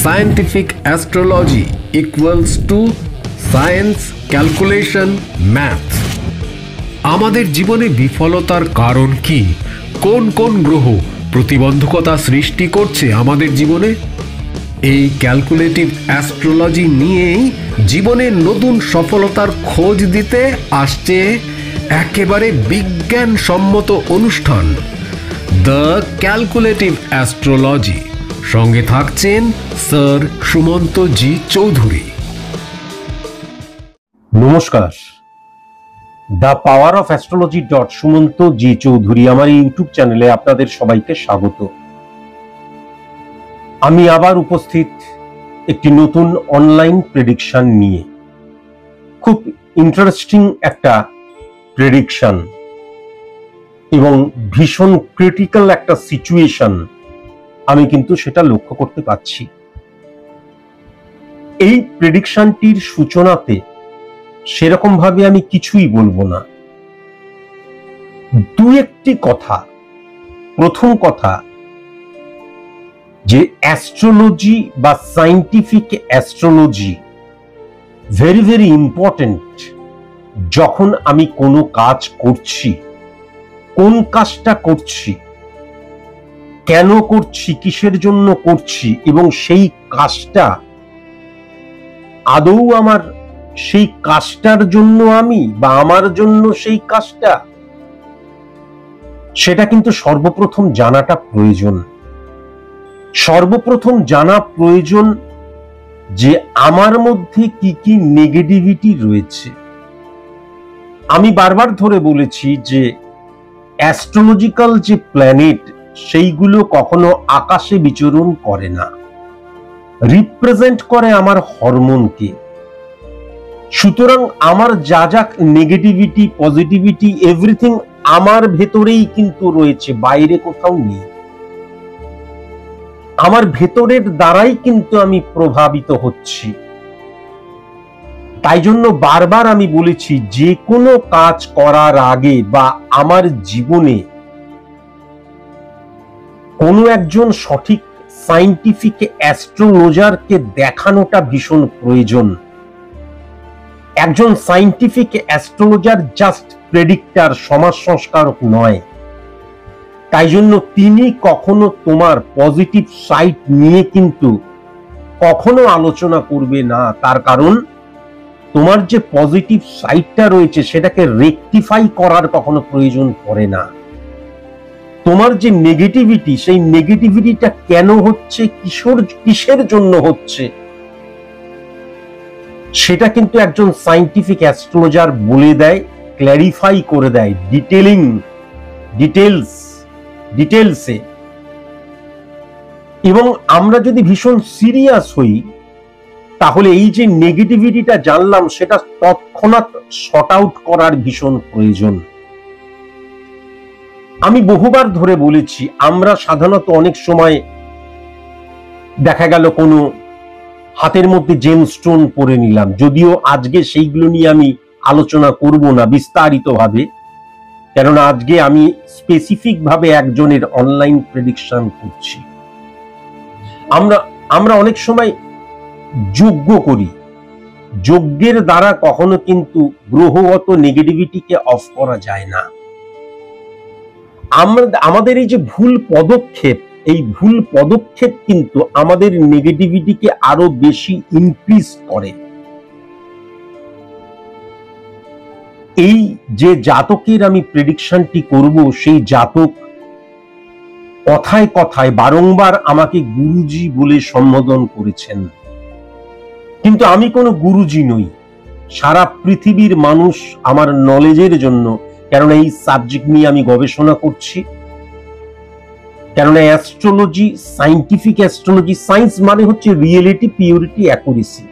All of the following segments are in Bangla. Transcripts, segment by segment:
Scientific astrology equals to science, calculation, math. আমাদের জীবনে বিফলতার কারণ কি? কোন কোন গ্রহ প্রতিবন্ধকতা সৃষ্টি করছে আমাদের জীবনে? এই ক্যালকুলেটিভ অ্যাস্ট্রোলজি নিয়েই জীবনের নতুন সফলতার খোঁজ দিতে আসছে একেবারে বিজ্ঞানসম্মত অনুষ্ঠান দ্য ক্যালকুলেটিভ অ্যাস্ট্রোলজি। সঙ্গে থাকছেন স্যার সুমন্ত জি চৌধুরী। নমস্কার, the power of astrology Sumanta ji Chowdhury আমার ইউটিউব চ্যানেলে আপনাদের সবাইকে স্বাগত। আমি আবার উপস্থিত একটি নতুন অনলাইন প্রেডিকশন নিয়ে। খুব ইন্টারেস্টিং একটা প্রেডিকশন এবং ভীষণ ক্রিটিক্যাল একটা সিচুয়েশন আমি কিন্তু সেটা লক্ষ্য করতে পারছি। এই প্রেডিকশনটির সূচনাতে সেরকম ভাবে আমি কিছুই বলবো না, দু একটি কথা। প্রথম কথা, যে অ্যাস্ট্রোলজি বা scientific astrology very very important. যখন আমি কোনো কাজ করছি, কোন কাজটা করছি, কেন করছি, কিসের জন্য করছি, এবং সেই কাজটা আদৌ আমার সেই কাজটার জন্য আমি বা আমার জন্য সেই কাজটা, সেটা কিন্তু সর্বপ্রথম জানাটা প্রয়োজন। সর্বপ্রথম জানা প্রয়োজন যে আমার মধ্যে কি কি নেগেটিভিটি রয়েছে। আমি বারবার ধরে বলেছি যে অ্যাস্ট্রোলজিক্যাল যে প্ল্যানেট সেইগুলো কখনো আকাশে বিচরণ করে না, রিপ্রেজেন্ট করে আমার হরমোনকে। সুতরাং আমার যা যা নেগেটিভিটি, পজিটিভিটি, এভরিথিং আমার ভেতরেই কিন্তু রয়েছে, বাইরে কোথাও নেই। আমার ভেতরের দ্বারাই কিন্তু আমি প্রভাবিত হচ্ছি। তাই জন্য বারবার আমি বলেছি, যে কোনো কাজ করার আগে বা আমার জীবনে কোনো একজন সঠিক সায়েন্টিফিক অ্যাস্ট্রোলজারকে দেখানোটা ভীষণ প্রয়োজন। একজন সায়েন্টিফিক অ্যাস্ট্রোলজার জাস্ট প্রেডিক্টর, সমাজ সংস্কারক নয়। তাই জন্য তিনি কখনো তোমার পজিটিভ সাইড নিয়ে কিন্তু কখনো আলোচনা করবে না। তার কারণ তোমার যে পজিটিভ সাইডটা রয়েছে সেটাকে রেকটিফাই করার কখনো প্রয়োজন পড়ে না। তোমার যে নেগেটিভিটি, সেই নেগেটিভিটিটা কেন হচ্ছে, কিসের জন্য হচ্ছে, সেটা কিন্তু একজন সায়েন্টিফিক অ্যাস্ট্রোলজার বলে দেয়, ক্ল্যারিফাই করে দেয়, ডিটেলসে। এবং আমরা যদি ভীষণ সিরিয়াস হই, তাহলে এই যে নেগেটিভিটিটা জানলাম সেটা তৎক্ষণাৎ শর্ট আউট করার ভীষণ প্রয়োজন। আমি বহুবার ধরে বলেছি, আমরা সাধারণত অনেক সময় দেখা গেল কোনো হাতের মধ্যে জেমস্টোন পরে নিলাম, যদিও আজকে সেইগুলো নিয়ে আমি আলোচনা করব না বিস্তারিতভাবে, কেননা আজকে আমি স্পেসিফিক ভাবে একজনের অনলাইন প্রেডিকশন করছি। আমরা অনেক সময় যজ্ঞ করি, যজ্ঞের দ্বারা কখনো কিন্তু গ্রহগত নেগেটিভিটিকে অফ করা যায় না। আমাদের এই যে ভুল পদক্ষেপ, এই ভুল পদক্ষেপ কিন্তু আমাদের নেগেটিভিটিকে আরো বেশি ইনক্রিজ করে। এই যে জাতকের আমি প্রেডিকশনটি করব, সেই জাতক কথায় কথায় বারংবার আমাকে গুরুজি বলে সম্বোধন করেছেন, কিন্তু আমি কোনো গুরুজি নই। সারা পৃথিবীর মানুষ আমার নলেজের জন্য, কেননা এই সাবজেক্ট নিয়ে আমি গবেষণা করছি, কেননা অ্যাস্ট্রোলজি, সায়েন্টিফিক অ্যাস্ট্রোলজি, সায়েন্স মানে হচ্ছে রিয়েলিটি, পিউরিটি, অ্যাকুরেসি।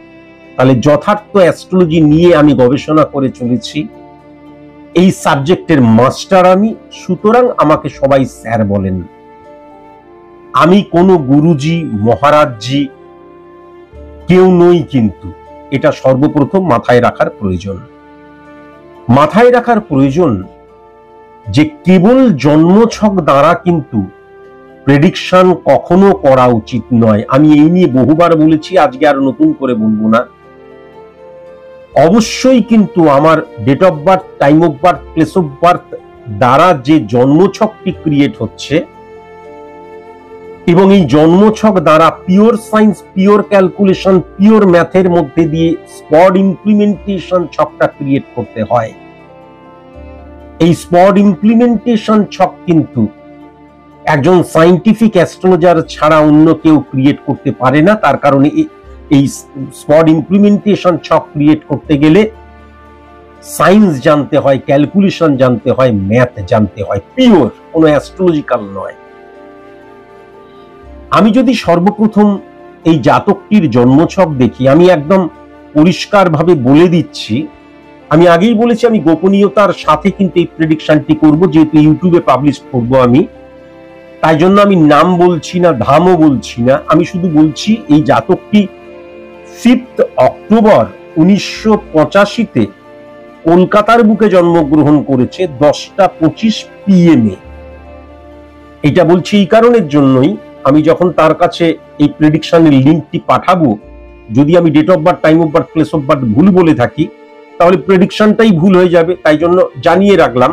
তাহলে যথার্থ অ্যাস্ট্রোলজি নিয়ে আমি গবেষণা করে চলেছি। এই সাবজেক্টের মাস্টার আমি, সুতরাং আমাকে সবাই স্যার বলেন। আমি কোনো গুরুজি, মহারাজজি কেউ নই, কিন্তু এটা সর্বপ্রথম মাথায় রাখার প্রয়োজন। মাথায় রাখার প্রয়োজন যে কেবল জন্মছক দ্বারা কিন্তু প্রেডিকশন কখনো করা উচিত নয়। আমি এই নিয়ে বহুবার বলেছি, আজকে আর নতুন করে বলবো না। অবশ্যই কিন্তু আমার date of birth, time of birth, place of birth দ্বারা যে জন্মছকটি ক্রিয়েট হচ্ছে এবং এই জন্মছক দ্বারা pure science, pure calculation, pure ম্যাথের মধ্যে দিয়ে স্পট ইমপ্লিমেন্টেশন ছকটা ক্রিয়েট করতে হয়। এই স্পট ইমপ্লিমেন্টেশন ছক কিন্তু একজন সায়েন্টিফিক অ্যাস্ট্রোলজার ছাড়া অন্য কেউ ক্রিয়েট করতে পারে না। তার কারণে এই স্পট ইমপ্লিমেন্টেশন ছক ক্রিয়েট করতে গেলে সায়েন্স জানতে হয়, ক্যালকুলেশন জানতে হয়, ম্যাথ জানতে হয়, পিওর, কোনো অ্যাস্ট্রোলজিক্যাল নয়। আমি যদি সর্বপ্রথম এই জাতকটির জন্মছক দেখি, আমি একদম পরিষ্কারভাবে বলে দিচ্ছি, আমি আগেই বলেছি আমি গোপনীয়তার সাথে কিন্তু এই প্রেডিকশনটি করব, যেহেতু ইউটিউবে পাবলিশ করব আমি, তাই জন্য আমি নাম বলছি না, ধামও বলছি না। আমি শুধু বলছি এই জাতকটি 5 অক্টোবর 1985-তে কলকাতার বুকে জন্মগ্রহণ করেছে 10টা 25 PM। এটা বলছি এই কারণের জন্যই, আমি যখন তার কাছে এই প্রেডিকশনের লিঙ্কটি পাঠাবো, যদি আমি date of birth, time of birth, place of birth ভুল বলে থাকি, তাহলে প্রেডিকশনটাই ভুল হয়ে যাবে। তাই জন্য জানিয়ে রাখলাম,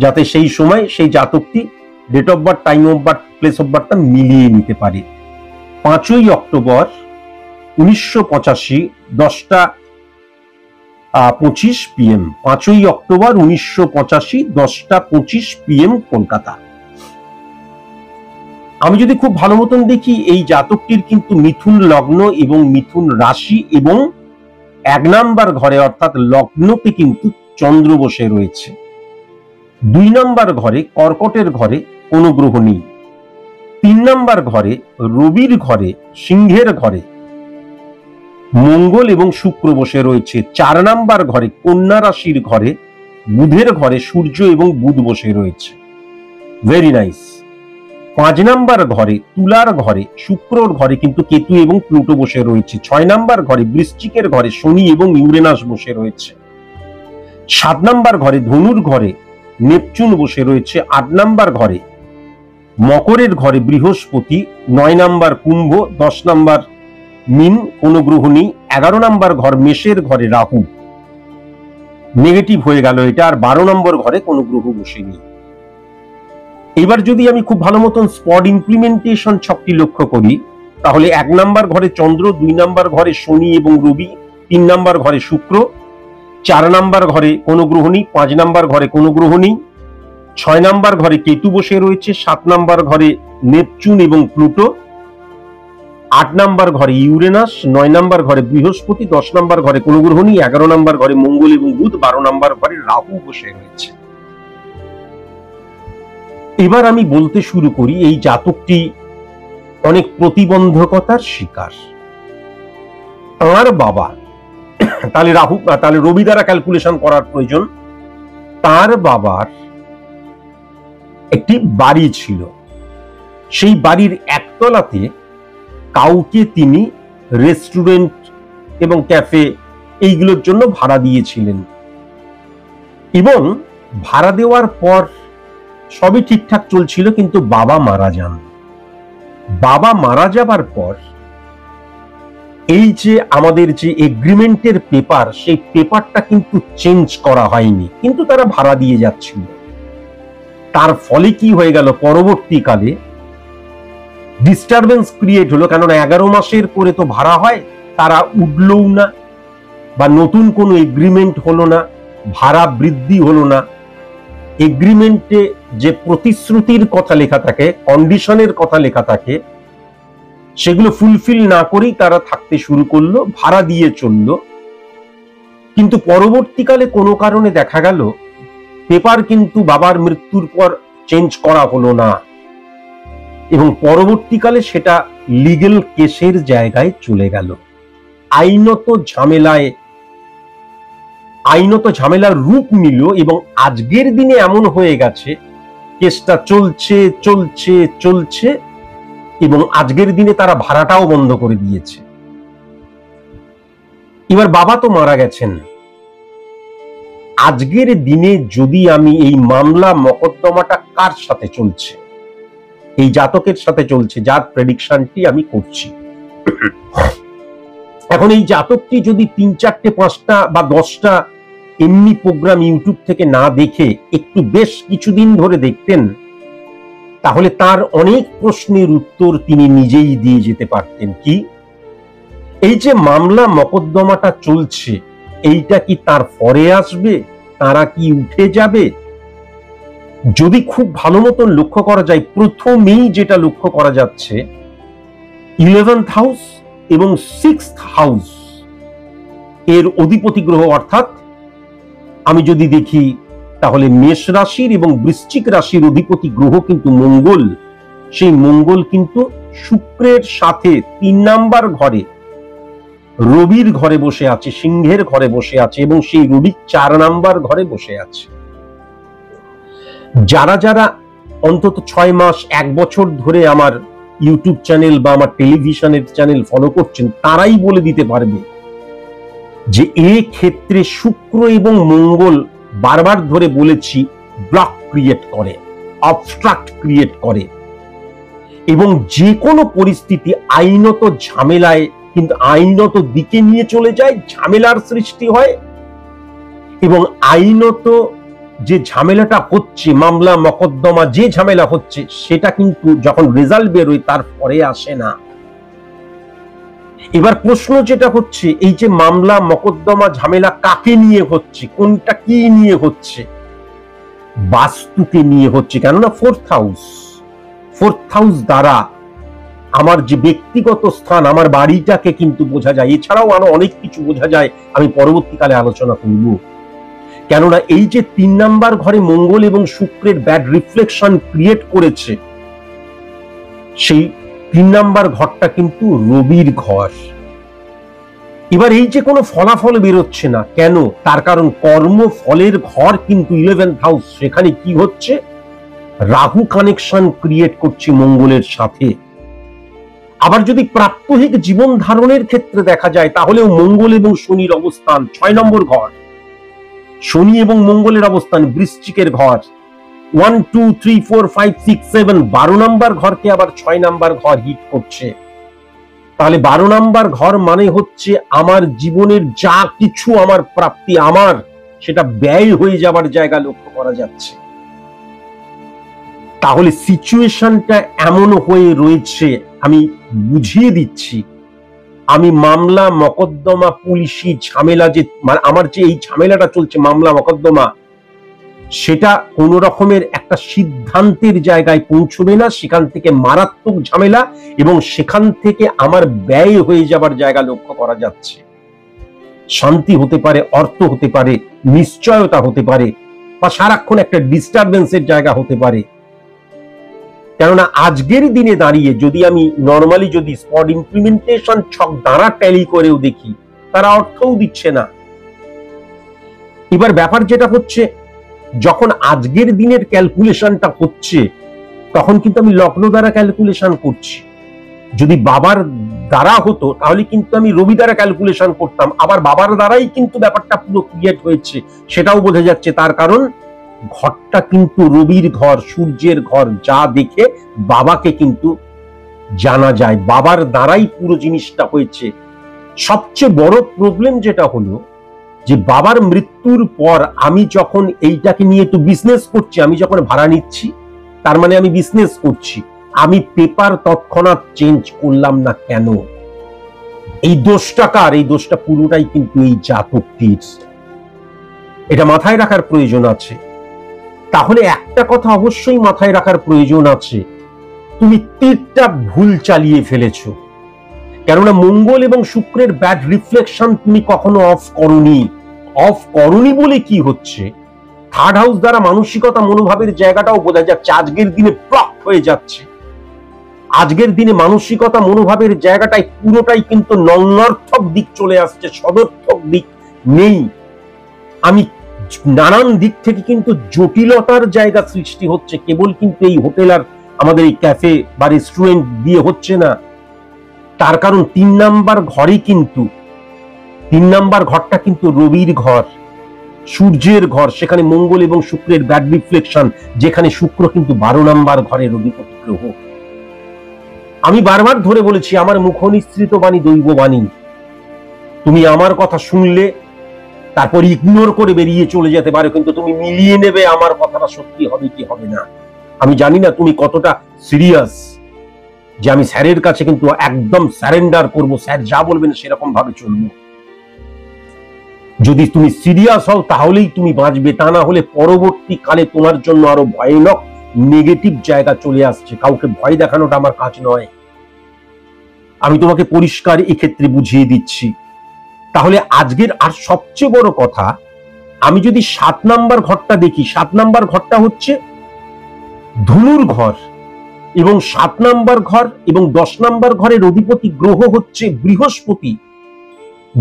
যাতে সেই সময় সেই জাতকটি date of birth, time of birth, place of বার্থটা মিলিয়ে নিতে পারে। 5 অক্টোবর 1985, 10টা 25 PM। 5 অক্টোবর 1985, 10টা 25 PM, কলকাতা। আমি যদি খুব ভালো মতন দেখি, এই জাতকটির কিন্তু মিথুন লগ্ন এবং মিথুন রাশি এবং 1 নাম্বার ঘরে অর্থাৎ লগ্নতে কিন্তু চন্দ্র বসে রয়েছে। 2 নাম্বার ঘরে, কর্কটের ঘরে কোনো গ্রহ নেই। 3 নাম্বার ঘরে, রবির ঘরে, সিংহের ঘরে মঙ্গল এবং শুক্র বসে রয়েছে। 4 নাম্বার ঘরে, কন্যা রাশির ঘরে, বুধের ঘরে সূর্য এবং বুধ বসে রয়েছে। Very nice. 5 নাম্বার ঘরে, তুলার ঘরে, শুক্রর ঘরে কিন্তু কেতু এবং প্লুটো বসে রয়েছে। 6 নাম্বার ঘরে, বৃশ্চিকের ঘরে শনি এবং ইউরেনাস বসে রয়েছে। 7 নাম্বার ঘরে, ধনুর ঘরে নেপচুন বসে রয়েছে। 8 নাম্বার ঘরে, মকরের ঘরে বৃহস্পতি। 9 নাম্বার কুম্ভ, 10 নাম্বার মিন, কোনো গ্রহ নেই। 11 নাম্বার ঘর, মেষের ঘরে রাহু, নেগেটিভ হয়ে গেল এটা। আর 12 নম্বর ঘরে কোনো গ্রহ বসেনি। এবার যদি আমি খুব ভালো মতন স্পট ইমপ্লিমেন্টেশন ছকটি লক্ষ্য করি, তাহলে 1 নাম্বার ঘরে চন্দ্র, 2 নাম্বার ঘরে শনি এবং রবি, 3 নাম্বার ঘরে শুক্র, 4 নাম্বার ঘরে কোনো গ্রহ নেই, 5 নাম্বার ঘরে কোনো গ্রহ নেই, 6 নাম্বার ঘরে কেতু বসে রয়েছে, 7 নাম্বার ঘরে নেপচুন এবং প্লুটো, 8 নাম্বার ঘরে ইউরেনাস, 9 নাম্বার ঘরে বৃহস্পতি, 10 নাম্বার ঘরে কোনো গ্রহ নেই, 11 নাম্বার ঘরে মঙ্গল এবং বুধ, 12 নাম্বার ঘরে রাহু বসে রয়েছে। এবার আমি বলতে শুরু করি, এই জাতকটি অনেক প্রতিবন্ধকতার শিকার। তার বাবা, তাহলে রবি দ্বারা ক্যালকুলেশন করার প্রয়োজন। তার বাবার একটি বাড়ি ছিল, সেই বাড়ির একতলাতে কাউকে তিনি রেস্টুরেন্ট এবং ক্যাফে এইগুলোর জন্য ভাড়া দিয়েছিলেন, এবং ভাড়া দেওয়ার পর সবই ঠিকঠাক চলছিল, কিন্তু বাবা মারা যান। বাবা মারা যাবার পর এই যে আমাদের যে এগ্রিমেন্টের পেপার, সেই পেপারটা কিন্তু চেঞ্জ করা হয়নি, কিন্তু তারা ভাড়া দিয়ে যাচ্ছিল। তার ফলে কি হয়ে গেল, পরবর্তীকালে ডিস্টারবেন্স ক্রিয়েট হলো। কেননা 11 মাসের পরে তো ভাড়া হয়, তারা উঠলও না, বা নতুন কোনো এগ্রিমেন্ট হলো না, ভাড়া বৃদ্ধি হলো না। এগ্রিমেন্টে যে প্রতিশ্রুতির কথা লেখা থাকে, কন্ডিশনের কথা লেখা থাকে, সেগুলো ফুলফিল না করেই তারা থাকতে শুরু করলো, ভাড়া দিয়ে চললো। কিন্তু পরবর্তীকালে কোনো কারণে দেখা গেল পেপার কিন্তু বাবার মৃত্যুর পর চেঞ্জ করা হলো না, এবং পরবর্তীকালে সেটা লিগ্যাল কেসের জায়গায় চলে গেল। আইনত ঝামেলার রূপ নিল, এবং আজকের দিনে এমন হয়ে গেছে কেসটা চলছে চলছে চলছে, এবং আজকের দিনে তারা ভাড়াটাও বন্ধ করে দিয়েছে। এবার বাবা তো মারা গেছেন, আজকের দিনে যদি আমি এই মামলা মকদ্দমাটা কার সাথে চলছে, এই জাতকের সাথে চলছে, যার প্রেডিকশনটি আমি করছি। এখন এই জাতকটি যদি 3-4টে 5টা বা 10টা এমনি প্রোগ্রাম ইউটিউব থেকে না দেখে একটু বেশ কিছুদিন ধরে দেখতেন, তাহলে তার অনেক প্রশ্নের উত্তর তিনি নিজেই দিয়ে যেতে পারতেন। কি, এই যে মামলা মকদ্দমাটা চলছে, এইটা কি তার পরে আসবে? তারা কি উঠে যাবে? যদি খুব ভালো মতন লক্ষ্য করা যায়, প্রথমেই যেটা লক্ষ্য করা যাচ্ছে 11th হাউস এবং 6th হাউস এর অধিপতি গ্রহ, অর্থাৎ আমি যদি দেখি তাহলে মেষ রাশির এবং বৃশ্চিক রাশির অধিপতি গ্রহ কিন্তু মঙ্গল। সেই মঙ্গল কিন্তু শুক্রের সাথে 3 নাম্বার ঘরে রবির ঘরে বসে আছে, সিংহের ঘরে বসে আছে, এবং সেই রবি 4 নাম্বার ঘরে বসে আছে। যারা যারা অন্তত 6 মাস 1 বছর ধরে আমার ইউটিউব চ্যানেল বা আমার টেলিভিশনের চ্যানেল ফলো করছেন, তারাই বলে দিতে পারবে যে এই ক্ষেত্রে শুক্র এবং মঙ্গল, বারবার ধরে বলেছি, ব্লক ক্রিয়েট করে, অবস্ট্রাক্ট ক্রিয়েট করে, এবং যে কোনো পরিস্থিতি আইনত ঝামেলায় কিন্তু আইনত দিকে নিয়ে চলে যায়, ঝামেলার সৃষ্টি হয়, এবং আইনত যে ঝামেলাটা হচ্ছে, মামলা মকদ্দমা যে ঝামেলা হচ্ছে, সেটা কিন্তু যখন রেজাল্ট বেরোয় তারপরে আসে না। এবার প্রশ্ন যেটা হচ্ছে, এই যে মামলা মকদ্দমা ঝামেলা কাকে নিয়ে হচ্ছে, কোনটা কি নিয়ে হচ্ছে? বাস্তুকে নিয়ে হচ্ছে। কেননা 4th হাউস দ্বারা আমার যে ব্যক্তিগত স্থান, আমার বাড়িটাকে কিন্তু বোঝা যায়। এছাড়াও আরো অনেক কিছু বোঝা যায়, আমি পরবর্তীকালে আলোচনা করব। কেননা এই যে 3 নাম্বার ঘরে মঙ্গল এবং শুক্রের ব্যাড রিফ্লেকশন ক্রিয়েট করেছে, সেই 3 নাম্বার ঘরটা কিন্তু রবির ঘর। এবার এই যে কোনো ফলাফল বেরোচ্ছে না কেন? তার কারণ কর্ম ফলের ঘর কিন্তু 11th হাউস, সেখানে কি হচ্ছে? রাহু কানেকশন ক্রিয়েট করছে মঙ্গলের সাথে। আবার যদি প্রাত্যহিক জীবন ধারণের ক্ষেত্রে দেখা যায়, তাহলেও মঙ্গল এবং শনির অবস্থান 6 নম্বর ঘর, শনি এবং মঙ্গলের অবস্থান বৃশ্চিকের ঘর, 1 2 3 4 5 6 7 12 নাম্বার ঘরকে আবার 6 নাম্বার ঘর হিট করছে। তাহলে 12 নাম্বার ঘর মানে হচ্ছে আমার জীবনের যা কিছু আমার প্রাপ্তি, আমার সেটা ব্যয় হয়ে যাবার জায়গা লক্ষ্য করা যাচ্ছে। তাহলে সিচুয়েশনটা এমন হয়ে রয়েছে, আমি বুঝিয়ে দিচ্ছি। আমি মামলা মকদ্দমা পুলিশি ঝামেলা, যে আমার যে এই ঝামেলাটা চলছে মামলা মকদ্দমা, সেটা কোন রকমের একটা সিদ্ধান্তের জায়গায় পৌঁছবে না, সেখান থেকে মারাত্মক ঝামেলা, এবং সেখান থেকে আমার ব্যয় হয়ে যাবার জায়গা লক্ষ্য করা যাচ্ছে। শান্তি হতে পারে, অর্থ হতে পারে, নিশ্চয়তা হতে পারে, বা সারাক্ষণ একটা ডিস্টারবেন্সের জায়গা হতে পারে। কেননা আজকের দিনে দাঁড়িয়ে যদি আমি নর্মালি যদি স্পট ইমপ্লিমেন্টেশন ছক দ্বারা ট্যালি করেও দেখি, তারা অর্থও দিচ্ছে না। এবার ব্যাপার যেটা হচ্ছে, যখন আজকের দিনের ক্যালকুলেশনটা হচ্ছে, তখন কিন্তু আমি লগ্ন দ্বারা ক্যালকুলেশন করছি। যদি বাবার দ্বারা হতো তাহলে কিন্তু আমি রবি দ্বারা ক্যালকুলেশন করতাম, আবার বাবার দ্বারাই কিন্তু ব্যাপারটা পুরো ক্রিয়েট হয়েছে, সেটাও বোঝা যাচ্ছে। তার কারণ ঘরটা কিন্তু রবির ঘর, সূর্যের ঘর, যা দেখে বাবাকে কিন্তু জানা যায়, বাবার দ্বারাই পুরো জিনিসটা হয়েছে। সবচেয়ে বড় প্রবলেম যেটা হলো যে বাবার মৃত্যুর পর আমি যখন এইটাকে নিয়ে একটু বিজনেস করছি, আমি যখন ভাড়া নিচ্ছি, তার মানে আমি বিজনেস করছি, আমি পেপার তৎক্ষণাৎ চেঞ্জ করলাম না কেন? এই দোষটা কার? এই দোষটা পুরোটাই কিন্তু এই জাতকটির। এটা মাথায় রাখার প্রয়োজন আছে। তাহলে একটা কথা অবশ্যই মাথায় রাখার প্রয়োজন আছে, তুমি তীরটা ভুল চালিয়ে ফেলেছো। কেননা মঙ্গল এবং শুক্রের ব্যাড রিফ্লেকশন তুমি কখনো অফ করনি বলে কি হচ্ছে, 3rd হাউস দ্বারা মানসিকতা মনোভাবের জায়গাটাও বোঝা যাচ্ছে আজকের দিনে ব্লক হয়ে যাচ্ছে। আজকের দিনে মানসিকতা মনোভাবের জায়গাটাই পুরোটাই কিন্তু নন্নর্থক দিক চলে আসছে, সদর্থক দিক নেই। আমি নানান দিক থেকে কিন্তু জটিলতার জায়গা সৃষ্টি হচ্ছে, কেবল কিন্তু এই হোটেল আর আমাদের এই ক্যাফে বা রেস্টুরেন্ট দিয়ে হচ্ছে না। তার কারণ 3 নাম্বার ঘরে কিন্তু 3 নাম্বার ঘরটা কিন্তু রবির ঘর, সূর্যের ঘর, সেখানে মঙ্গল এবং শুক্রের ব্যাড রিফ্লেকশন, যেখানে শুক্র কিন্তু 12 নাম্বার ঘরে রবিপতি গ্রহ। আমি বারবার ধরে বলেছি, আমার মুখ নিঃসৃত বাণী দৈব বাণী। তুমি আমার কথা শুনলে তারপর ইগনোর করে বেরিয়ে চলে যেতে পারো, কিন্তু তুমি মিলিয়ে নেবে আমার কথাটা সত্যি হবে কি হবে না। আমি জানি না তুমি কতটা সিরিয়াস, যে আমি স্যারের কাছে কিন্তু একদম সারেন্ডার করব, স্যার যা বলবেন সেরকম ভাবে চলবো। যদি তুমি সিরিয়াস হও তাহলেই তুমি বাঁচবে, তা না হলে পরবর্তীকালে তোমার জন্য আরো ভয়ানক নেগেটিভ জায়গা চলে আসছে। কাউকে ভয় দেখানোটা আমার কাজ নয়, আমি তোমাকে পরিষ্কার এক্ষেত্রে বুঝিয়ে দিচ্ছি। তাহলে আজকের আর সবচেয়ে বড় কথা, আমি যদি 7 নাম্বার ঘরটা দেখি, 7 নাম্বার ঘরটা হচ্ছে ধনুর ঘর, এবং 7 নাম্বার ঘর এবং 10 নাম্বার ঘরের অধিপতি গ্রহ হচ্ছে বৃহস্পতি।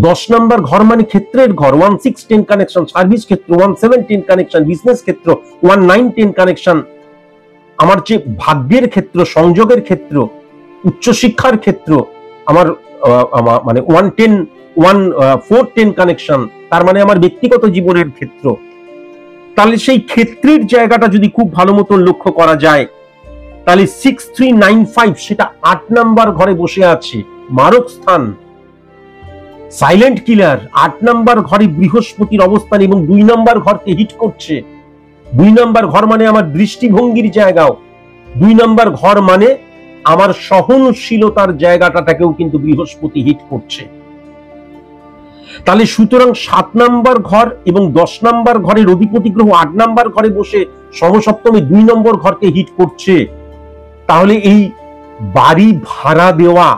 10 নাম্বার ঘর মানে ক্ষেত্রের ঘর, 1-6-10 কানেকশন, সার্ভিস ক্ষেত্র 1-7-10 কানেকশন, বিজনেস ক্ষেত্র 1-9-10 কানেকশন, আমার যে ভাগ্যের ক্ষেত্র, সংযোগের ক্ষেত্র, উচ্চশিক্ষার ক্ষেত্র, আমার মানে 1-4-10 কানেকশন, তার মানে আমার ব্যক্তিগত জীবনের ক্ষেত্র। তাহলে সেই ক্ষেত্রের জায়গাটা যদি খুব ভালো মতো লক্ষ্য করা যায়, তাহলে 6-3-9-5 সেটা 8 নাম্বার ঘরে বসে আছে, মারক স্থান, সাইলেন্ট কিলার। 8 নাম্বার ঘরে বৃহস্পতির অবস্থান এবং 2 নাম্বার ঘরকে হিট করছে। 2 নাম্বার ঘর মানে আমার দৃষ্টিভঙ্গির জায়গাও, 2 নাম্বার ঘর মানে আমার সহনশীলতার জায়গাটাকেও কিন্তু বৃহস্পতি হিট করছে। তাহলে সুতরাং 7 নাম্বার ঘর এবং 10 নাম্বার ঘরের অধিপতি গ্রহ 8 নাম্বার ঘরে বসে সমসপ্তমে 2 নম্বর ঘরকে হিট করছে। তাহলে এই বাড়ি ভাড়া দেওয়া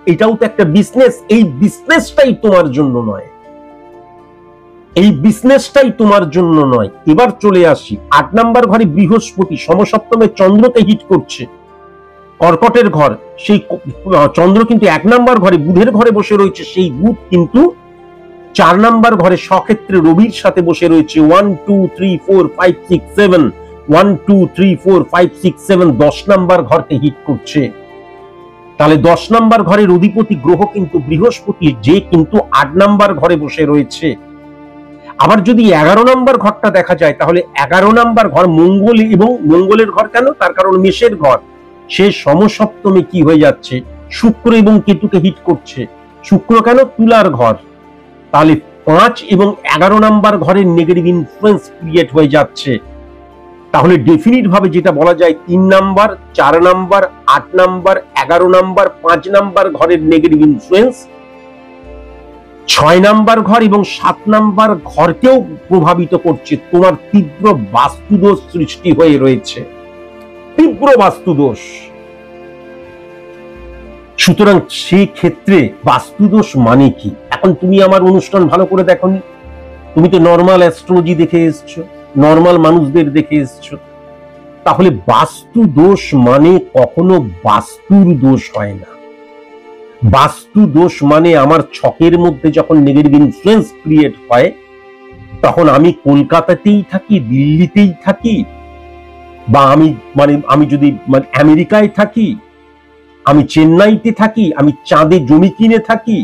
এটাও তো একটা বিজনেস। এই বিজনেসটাই তোমার জন্য নয়, এই বিজনেসটাই তোমার জন্য নয়। এবার চলে আসি 8 নাম্বার ঘরে বৃহস্পতি সমসপ্তমে চন্দ্রকে হিট করছে, কর্কটের ঘর। সেই চন্দ্র কিন্তু 1 নাম্বার ঘরে বুধের ঘরে বসে রয়েছে, সেই বুধ কিন্তু 4 নাম্বার ঘরে স্বক্ষেত্রে রবির সাথে বসে রয়েছে। 1-2-3-4-5-6-7 1-2-3-4-5-6-7 10 নাম্বার ঘরকে হিট করছে। তাহলে 10 নাম্বার ঘরের অধিপতি গ্রহ কিন্তু বৃহস্পতি, যে কিন্তু 8 নাম্বার ঘরে বসে রয়েছে। আবার যদি 11 নাম্বার ঘরটা দেখা যায়, তাহলে 11 নাম্বার ঘর মঙ্গল, এবং মঙ্গলের ঘর কেন, তার কারণ মেষের ঘর। সে সমসপ্তমে কি হয়ে যাচ্ছে, শুক্র এবং কেতুকে হিট করছে। শুক্র কেন, তুলার ঘর। তাহলে 5 এবং 11 নাম্বার ঘরের নেগেটিভ ইনফ্লুয়েন্স ক্রিয়েট হয়ে যাচ্ছে। তাহলে ডেফিনিট ভাবে যেটা বলা যায়, 3 number, 4 number, 8 number, 11 number, 5 number ঘরের নেগেটিভ ইনফ্লুয়েন্স 6 নাম্বার ঘর এবং 7 নাম্বার ঘরকেও প্রভাবিত করছে। তোমার তীব্র বাস্তুদোষ সৃষ্টি হয়ে রয়েছে, তীব্র বাস্তুদোষ। সুতরাং সেই ক্ষেত্রে বাস্তুদোষ মানে কি? এখন তুমি আমার অনুষ্ঠান ভালো করে দেখোনি, তুমি তো নর্মাল অ্যাস্ট্রোলজি দেখে এসছো, নর্মাল মানুষদের দেখে এসছো। তাহলে বাস্তু দোষ মানে কখনো বাস্তুর দোষ হয় না। বাস্তু দোষ মানে আমার ছকের মধ্যে যখন নেগেটিভ ইনফ্লুয়েন্স ক্রিয়েট হয়, তখন আমি কলকাতাতেই থাকি, দিল্লিতেই থাকি, বা আমি যদি আমেরিকায় থাকি, আমি চেন্নাইতে থাকি, আমি চাঁদে জমি কিনে থাকি,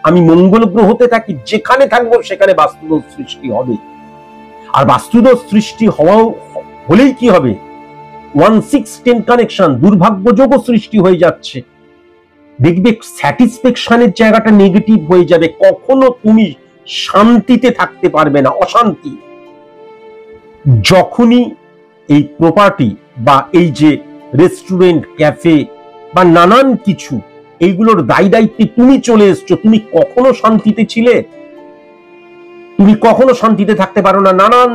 আমি মঙ্গল গ্রহতে থাকি, যেখানে থাকবো সেখানে বাস্তুদোষ সৃষ্টি হবে। আর বাস্তুদোষ সৃষ্টি হলেই কি হবে, 1-6-10 কানেকশন, দুর্ভাগ্য যোগও সৃষ্টি হয়ে যাচ্ছে। দেখবে স্যাটিসফ্যাকশনের জায়গাটা নেগেটিভ হয়ে যাবে, কখনো তুমি শান্তিতে থাকতে পারবে না, অশান্তি। যখনই এই প্রপার্টি বা এই যে রেস্টুরেন্ট, ক্যাফে বা নানান কিছু, এইগুলোর দায় দায়িত্বে তুমি চলে এসছো, তুমি কখনো শান্তিতে ছিলে? তুমি কখনো শান্তিতে থাকতে পারো না। নানান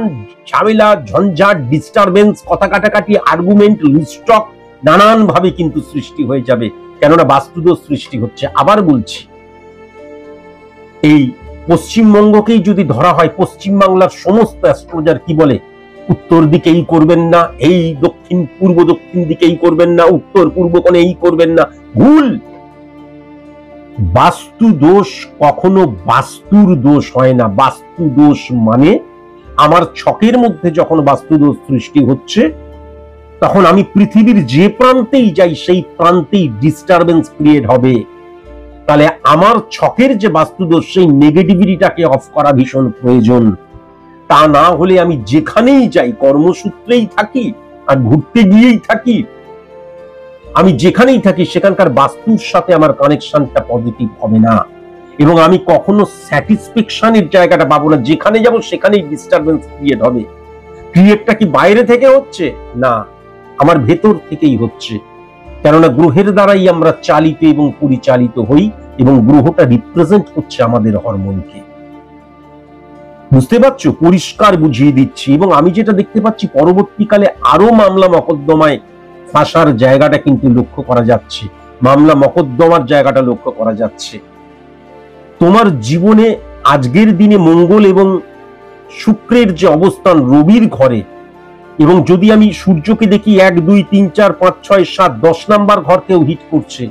ঝামেলা, ঝঞ্ঝাট, ডিস্টারবেন্স, কথা কাটাকাটি, আর্গুমেন্ট, লুস্টক নানান ভাবে কিন্তু সৃষ্টি হয়ে যাবে, কেননা বাস্তুদোষ সৃষ্টি হচ্ছে। আবার বলছি, এই পশ্চিমবঙ্গকেই যদি ধরা হয়, পশ্চিমবাংলার সমস্ত অ্যাস্ট্রোলজার কি বলে, উত্তর দিকে এই করবেন না, এই দক্ষিণ পূর্ব দক্ষিণ দিকে এই করবেন না, উত্তর পূর্ব কোণে এই করবেন না। ভুল। বাস্তু দোষ কখনো বাস্তুর দোষ হয় না। বাস্তু দোষ মানে আমার ছকের মধ্যে যখন বাস্তু দোষ সৃষ্টি হচ্ছে, তখন আমি পৃথিবীর যে প্রান্তেই যাই সেই প্রান্তেই ডিস্টারবেন্স ক্রিয়েট হবে। তাহলে আমার ছকের যে বাস্তু দোষ, সেই নেগেটিভিটিটাকে অফ করা ভীষণ প্রয়োজন। তা না হলে আমি যেখানেই যাই, কর্মসূত্রেই থাকি আর ঘুরতে গিয়েই থাকি, আমি যেখানেই থাকি সেখানকার বাস্তুর সাথে আমার কানেকশনটা পজিটিভ হবে না, এবং আমি কখনো স্যাটিসফ্যাকশনের জায়গাটা পাবো না। যেখানে যাব সেখানেই ডিস্টারবেন্স ক্রিয়েট হবে। ক্রিয়েটটা কি বাইরে থেকে হচ্ছে? না, আমার ভেতর থেকেই হচ্ছে। কেননা গ্রহের দ্বারাই আমরা চালিত এবং পরিচালিত হই, এবং গ্রহটা রিপ্রেজেন্ট করছে আমাদের হরমোনকে। বুঝতে পারছো? পরিষ্কার বুঝিয়ে দিচ্ছি। এবং আমি যেটা দেখতে পাচ্ছি, পরবর্তীকালে আরো মামলা মকদ্দমায় ফাঁসার জায়গাটা কিন্তু লক্ষ্য করা যাচ্ছে, মামলা মকদ্দমার জায়গাটা লক্ষ্য করা যাচ্ছে। তোমার জীবনে আজকের দিনে মঙ্গল এবং শুক্রের যে অবস্থান রবির ঘরে, এবং যদি আমি সূর্যকে দেখি 1, 2, 3, 4, 5, 6, 7, 10 নাম্বার ঘরকেও হিট করছে,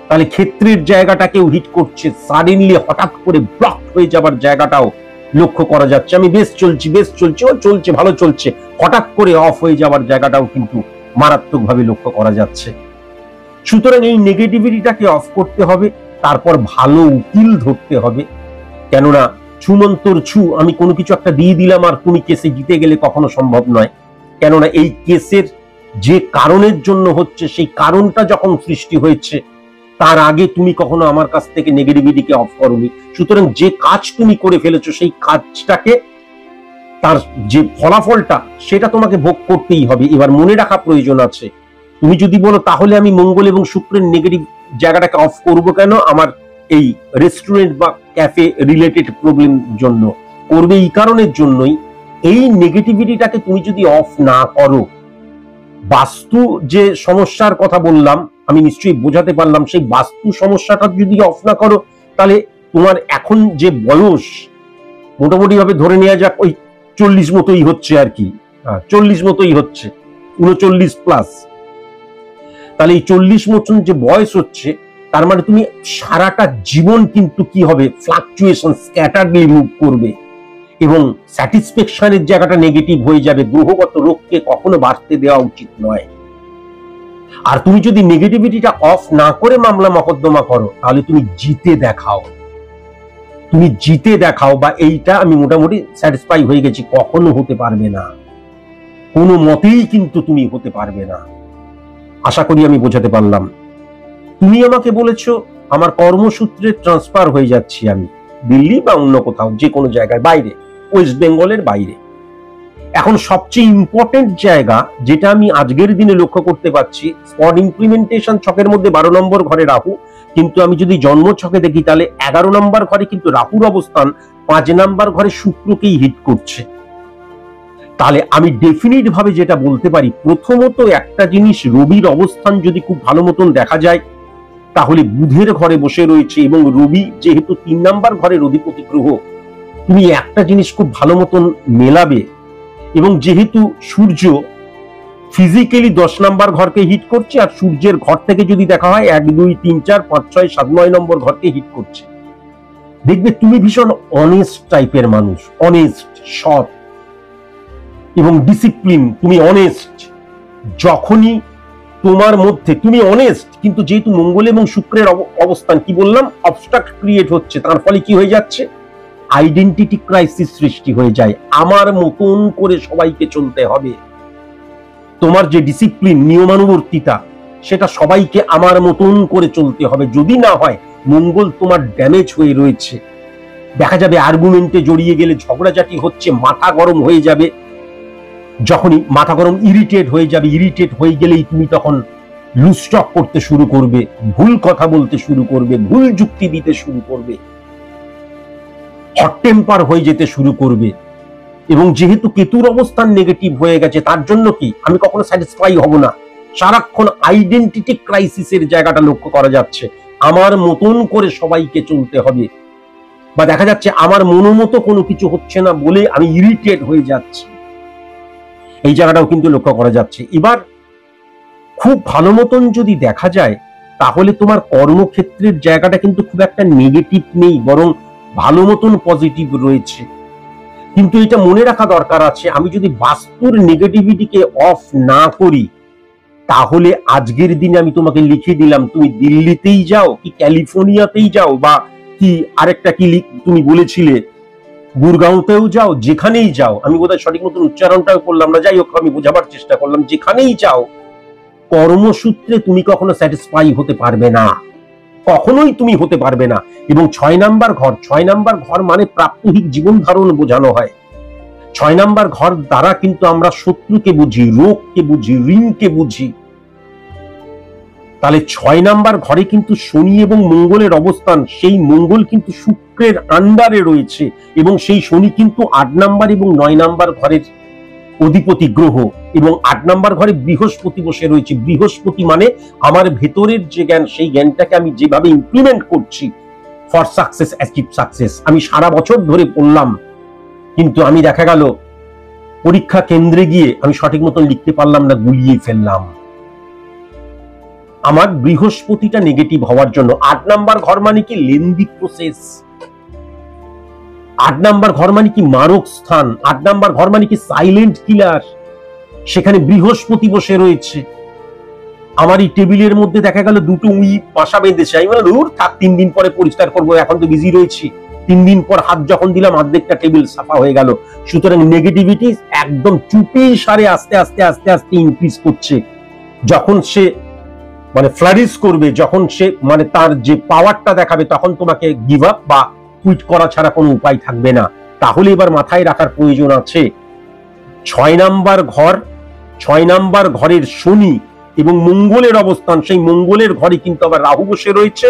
তাহলে ক্ষেত্রের জায়গাটাকেও হিট করছে। সাডেনলি হঠাৎ করে ব্লক হয়ে যাবার জায়গাটাও লক্ষ্য করা যাচ্ছে। আমি বেশ চলছি, ও চলছে, ভালো চলছে, হঠাৎ করে অফ হয়ে যাবার জায়গাটাও কিন্তু মারাত্মকভাবে লক্ষ্য করা যাচ্ছে। সুতরাং এই নেগেটিভিটিটাকে অফ করতে হবে, তারপর ভালো উকিল ধরতে হবে। কেননা ছুমন্তর ছু, আমি কোনো কিছু একটা দিয়ে দিলাম আর তুমি কেসে জিতে গেলে কখনো সম্ভব নয়। কেননা এই কেসের যে কারণের জন্য হচ্ছে, সেই কারণটা যখন সৃষ্টি হয়েছে, তার আগে তুমি কখনো আমার কাছ থেকে নেগেটিভিটিকে অফ করোনি। সুতরাং যে কাজ তুমি করে ফেলেছো, সেই কাজটাকে, তার যে ফলাফলটা, সেটা তোমাকে ভোগ করতেই হবে। এবার মনে রাখা প্রয়োজন আছে, তুমি যদি বলো তাহলে আমি মঙ্গল এবং শুক্রের নেগেটিভ জায়গাটাকে অফ করবো কেন, আমার এই রেস্টুরেন্ট বা ক্যাফে রিলেটেড প্রবলেম জন্য করবে, এই কারণের জন্যই, এই নেগেটিভিটিটাকে তুমি যদি অফ না করো, বাস্তু যে সমস্যার কথা বললাম, আমি নিশ্চয়ই বোঝাতে পারলাম, সেই বাস্তু সমস্যাটা যদি অফ না করো, তাহলে তোমার এখন যে বয়স, মোটামুটি ভাবে ধরে নেওয়া যাক ওই 40 মতোই হচ্ছে আর কি, 40 মতোই হচ্ছে, 39 প্লাস। তাহলে এই 40 মতন যে বয়স হচ্ছে, তার মানে তুমি সারাটা জীবন কিন্তু কি হবে, ফ্লাকচুয়েশন, স্ক্যাটারলি মুভ করবে, এবং স্যাটিসফ্যাকশনের জায়গাটা নেগেটিভ হয়ে যাবে। গ্রহগত রোগকে কখনো বাড়তে দেওয়া উচিত নয়। আর তুমি যদি নেগেটিভিটিটা অফ না করে মামলা মকদ্দমা করো, তাহলে তুমি জিতে দেখাও, বা এইটা আমি মোটামুটি স্যাটিসফাই হয়ে গেছি, কখনো হতে পারবে না, কোনো মতেই কিন্তু তুমি হতে পারবে না। আশা করি আমি বোঝাতে পারলাম। তুমি আমাকে বলেছো আমার কর্মসূত্রে ট্রান্সফার হয়ে যাচ্ছি আমি দিল্লি বা অন্য কোথাও, যে কোনো জায়গায়, বাইরে, ওয়েস্ট বেঙ্গলের বাইরে। এখন সবচেয়ে ইম্পর্টেন্ট জায়গা যেটা আমি আজকের দিনে লক্ষ্য করতে পারছি, স্পট ইমপ্লিমেন্টেশন ছকের মধ্যে 12 নম্বর ঘরে রাহু, কিন্তু আমি যদি জন্ম ছকে দেখি তাহলে 11 নম্বর ঘরে কিন্তু রাহুর অবস্থান 5 নম্বর ঘরে শুক্রকেই হিট করছে। তাহলে আমি ডেফিনিট ভাবে যেটা বলতে পারি, প্রথমত একটা জিনিস, রবির অবস্থান যদি খুব ভালো মতন দেখা যায়, তাহলে বুধের ঘরে বসে রয়েছে, এবং রবি যেহেতু 3 নম্বর ঘরের অধিপতি গ্রহ, তুমি একটা জিনিস খুব ভালো মতন মেলাবে। এবং যেহেতু সূর্য ফিজিক্যালি 10 নম্বর ঘরকে হিট করছে, আর সূর্যের ঘর থেকে যদি দেখা হয় 1, 2, 3, 4, 5, 6, 7, 9 নম্বর ঘরকে হিট করছে, দেখবে তুমি ভীষণ অনেস্ট টাইপের মানুষ, অনেস্ট, সৎ এবং ডিসিপ্লিন। তুমি অনেস্ট, যখনই তোমার মধ্যে তুমি অনেস্ট, কিন্তু যেহেতু মঙ্গল এবং শুক্রের অবস্থান, কি বললাম, অবস্ট্রাক্ট ক্রিয়েট হচ্ছে, তার ফলে কি হয়ে যাচ্ছে, আইডেন্টিটি ক্রাইসিস সৃষ্টি হয়ে যায়। আমার মতন করে সবাইকে চলতে হবে, তোমার যে ডিসিপ্লিন, নিয়মানুবর্তিতা, সেটা সবাইকে আমার মতন করে চলতে হবে। যদি না হয়, মঙ্গল তোমার ড্যামেজ হয়ে রয়েছে, দেখা যাবে আর্গুমেন্টে জড়িয়ে গেলে ঝগড়াঝাটি হচ্ছে, মাথা গরম হয়ে যাবে। যখনই মাথা গরম, ইরিটেট হয়ে যাবে, ইরিটেট হয়ে গেলেই তুমি তখন লুজ টক করতে শুরু করবে, ভুল কথা বলতে শুরু করবে, ভুল যুক্তি দিতে শুরু করবে, হট টেম্পার হয়ে যেতে শুরু করবে। এবং যেহেতু কেতুর অবস্থান নেগেটিভ হয়ে গেছে, তার জন্য কি, আমি কখনো স্যাটিসফাই হব না, সারাক্ষণ আইডেন্টিটি ক্রাইসিসের জায়গাটা লক্ষ্য করা যাচ্ছে। আমার মতন করে সবাইকে চলতে হবে, বা দেখা যাচ্ছে আমার মনোমতো কোনো কিছু হচ্ছে না বলে আমি ইরিটেট হয়ে যাচ্ছি, এই জায়গাটাও কিন্তু লক্ষ্য করা যাচ্ছে। এবার খুব ভালো মতন যদি দেখা যায়, তাহলে তোমার কর্মক্ষেত্রের জায়গাটা কিন্তু খুব একটা নেগেটিভ নেই, বরং ভালো মতন পজিটিভ রয়েছে। কিন্তু এটা মনে রাখা দরকার আছে, আমি যদি বাস্তুর নেগেটিভিটিকে অফ না করি, তাহলে আজকের দিনে আমি তোমাকে লিখে দিলাম, তুমি দিল্লিতেই যাও কি ক্যালিফোর্নিয়াতেই যাও, বা কি আরেকটা কি তুমি বলেছিলে গুরগাঁওতেও যাও, যেখানেই যাও, আমি বোধহয় সঠিক মতন উচ্চারণটাও করলাম না, যাই হোক আমি বোঝাবার চেষ্টা করলাম, যেখানেই যাও কর্মসূত্রে তুমি কখনো স্যাটিসফাই হতে পারবে না, কখনোই তুমি হতে পারবে না। এবং 6 নাম্বার ঘর মানে প্রাত্যহিক জীবন ধারণ বোঝানো হয়। 6 নাম্বার ঘর দ্বারা কিন্তু আমরা শত্রুকে বুঝি, রোগকে বুঝি, ঋণকে বুঝি। তাহলে 6 নাম্বার ঘরে কিন্তু শনি এবং মঙ্গলের অবস্থান, সেই মঙ্গল কিন্তু শুক্রের আন্ডারে রয়েছে এবং সেই শনি কিন্তু 8 নাম্বার এবং 9 নাম্বার ঘরের অধিপতি গ্রহ। এবং 8 নাম্বার ঘরে বৃহস্পতি বসে রয়েছে। বৃহস্পতি মানে আমার ভেতরের যে জ্ঞান, সেই জ্ঞানটাকে আমি যেভাবে ইমপ্লিমেন্ট করছি ফর সাকসেস, অ্যাচিভ সাকসেস। আমি সারা বছর ধরে পড়লাম, কিন্তু আমি দেখা গেল পরীক্ষা কেন্দ্রে গিয়ে আমি সঠিক মতন লিখতে পারলাম না, গুলিয়ে ফেললাম। আমার বৃহস্পতিটা নেগেটিভ হওয়ার জন্য। 8 নাম্বার ঘর মানে কি লেন্দি প্রসেস। 8 নাম্বার ঘর মানে কি মারক স্থান। 8 নাম্বার ঘর মানে কি সাইলেন্ট কিলার। সেখানে বৃহস্পতি বসে রয়েছে। আমার এই টেবিলের মধ্যে দেখা গেল দুটো উই বাসা বেঁধেছে। আমি বললাম দূর থাক, 3 দিন পরে পরিষ্কার করবো, এখন তো বিজি রয়েছি। 3 দিন পর হাত যখন দিলাম, অর্ধেকটা টেবিল সাফা হয়ে গেল। সুতরাং নেগেটিভিটি একদম চুপি সারে আস্তে আস্তে আস্তে আস্তে ইনক্রিজ করছে। যখন সে মানে ফ্লারিশ করবে, যখন সে মানে তার যে পাওয়ারটা দেখাবে, তখন তোমাকে গিভ আপ বা কুইট করা ছাড়া কোনো উপায় থাকবে না। তাহলে এবার মাথায় রাখার প্রয়োজন আছে 6 নাম্বার ঘরের শনি এবং মঙ্গলের অবস্থান, সেই মঙ্গলের ঘরে কিন্তু আবার রাহু বসে রয়েছে।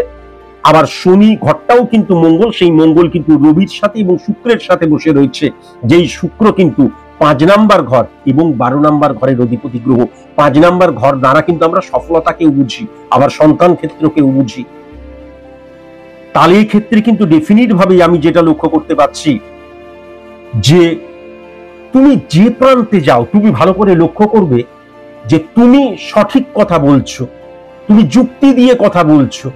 আবার শনি ঘরটাও কিন্তু মঙ্গল, সেই মঙ্গল কিন্তু রবির সাথে এবং শুক্রের সাথে বসে রয়েছে। যেই শুক্র কিন্তু 5 নাম্বার ঘর এবং 12 নাম্বার ঘরের অধিপতি গ্রহ। 5 নাম্বার ঘর দ্বারা কিন্তু আমরা সফলতাকেও বুঝি, আবার সন্তান ক্ষেত্রকেও বুঝি। তাহলে এই ক্ষেত্রে কিন্তু ডেফিনিট ভাবে আমি যেটা লক্ষ্য করতে পারছি যে তুমি যে প্রান্তে যাও, তুমি ভালো করে লক্ষ্য করবে যে তুমি সঠিক কথা বলছো, তুমি যুক্তি দিয়ে কথা বলছো,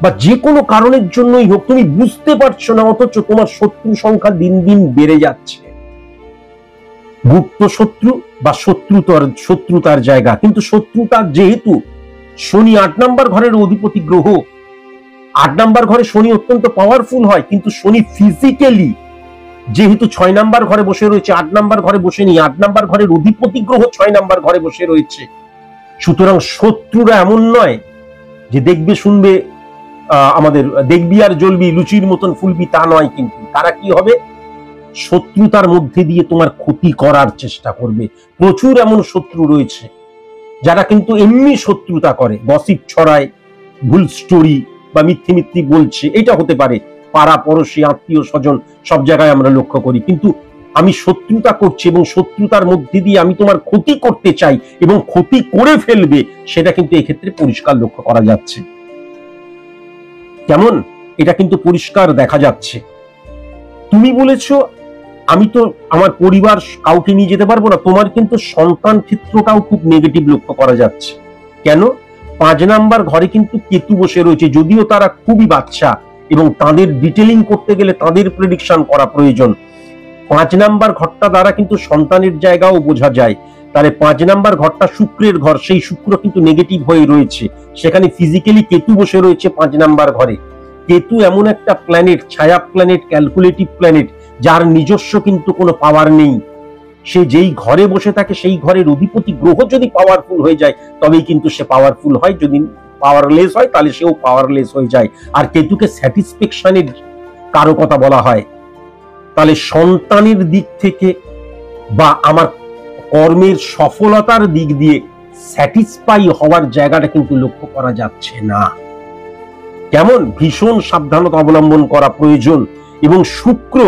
বা যে কোনো কারণের জন্যই হোক তুমি বুঝতে পারছো না, অথচ তোমার শত্রু সংখ্যা দিন দিন বেড়ে যাচ্ছে। গুপ্ত শত্রু বা শত্রুতার জায়গা, কিন্তু শত্রুতা যেহেতু শনি 8 নাম্বার ঘরের অধিপতি গ্রহ, 8 নাম্বার ঘরে শনি অত্যন্ত পাওয়ারফুল হয়, কিন্তু শনি ফিজিক্যালি যেহেতু 6 নাম্বার ঘরে বসে রয়েছে, 8 নাম্বার ঘরে বসে নি, 8 নাম্বার ঘরের অধিপতি গ্রহ 6 নাম্বার ঘরে বসে রয়েছে। সুতরাং শত্রুরা এমন নয় যে দেখবে শুনবে আমাদের দেখবি আর জ্বলবি, লুচির মতন ফুলবি, তা নয়। কিন্তু তারা কি হবে, শত্রুতার মধ্যে দিয়ে তোমার ক্ষতি করার চেষ্টা করবে। প্রচুর এমন শত্রু রয়েছে যারা কিন্তু এমনি শত্রুতা করে, গসিপ ছড়ায়, ভুল স্টোরি বা মিথ্যে মিথ্যে বলছে, এটা হতে পারে। পাড়া পড়শি, আত্মীয় স্বজন সব জায়গায় আমরা লক্ষ্য করি। কিন্তু আমি শত্রুতা করছি এবং শত্রুতার মধ্যে দিয়ে আমি তোমার ক্ষতি করতে চাই এবং ক্ষতি করে ফেলবে, সেটা কিন্তু এক্ষেত্রে পরিষ্কার লক্ষ্য করা যাচ্ছে। কেমন? এটা কিন্তু পরিষ্কার দেখা যাচ্ছে। তুমি বলেছো আমি তো আমার পরিবার কাউকে নিয়ে যেতে পারবো না, তোমার কিন্তু সন্তান ক্ষেত্রটাও খুব নেগেটিভ লক্ষ্য করা যাচ্ছে। কেন? 5 নাম্বার ঘরে কিন্তু কেতু বসে রয়েছে, যদিও তারা খুবই বাচ্চা এবং তাদের ডিটেলিং করতে গেলে তাদের প্রেডিকশন করা প্রয়োজন। 5 নাম্বার ঘরটা দ্বারা কিন্তু সন্তানের জায়গাও বোঝা যায়। তাহলে 5 নাম্বার ঘরটা শুক্রের ঘর, সেই শুক্র কিন্তু নেগেটিভ হয়ে রয়েছে, সেখানে ফিজিক্যালি কেতু বসে রয়েছে 5 নাম্বার ঘরে। কেতু এমন একটা প্ল্যানেট, ছায়া প্ল্যানেট, ক্যালকুলেটিভ প্ল্যানেট, যার নিজস্ব কিন্তু কোনো পাওয়ার নেই। সে যেই ঘরে বসে থাকে সেই ঘরের অধিপতি গ্রহ যদি পাওয়ারফুল হয়ে যায় তবেই কিন্তু সে পাওয়ারফুল হয়, যদি পাওয়ারলেস হয় তাহলে সেও পাওয়ারলেস হয়ে যায়। আর কেতুকে স্যাটিসফ্যাকশনের কারকতা বলা হয়। তাহলে সন্তানের দিক থেকে বা আমার কর্মের সফলতার দিক দিয়ে স্যাটিসফাই হওয়ার জায়গাটা কিন্তু লক্ষ্য করা যাচ্ছে না। কেমন? ভীষণ সাবধানতা অবলম্বন করা প্রয়োজন। এবং শুক্র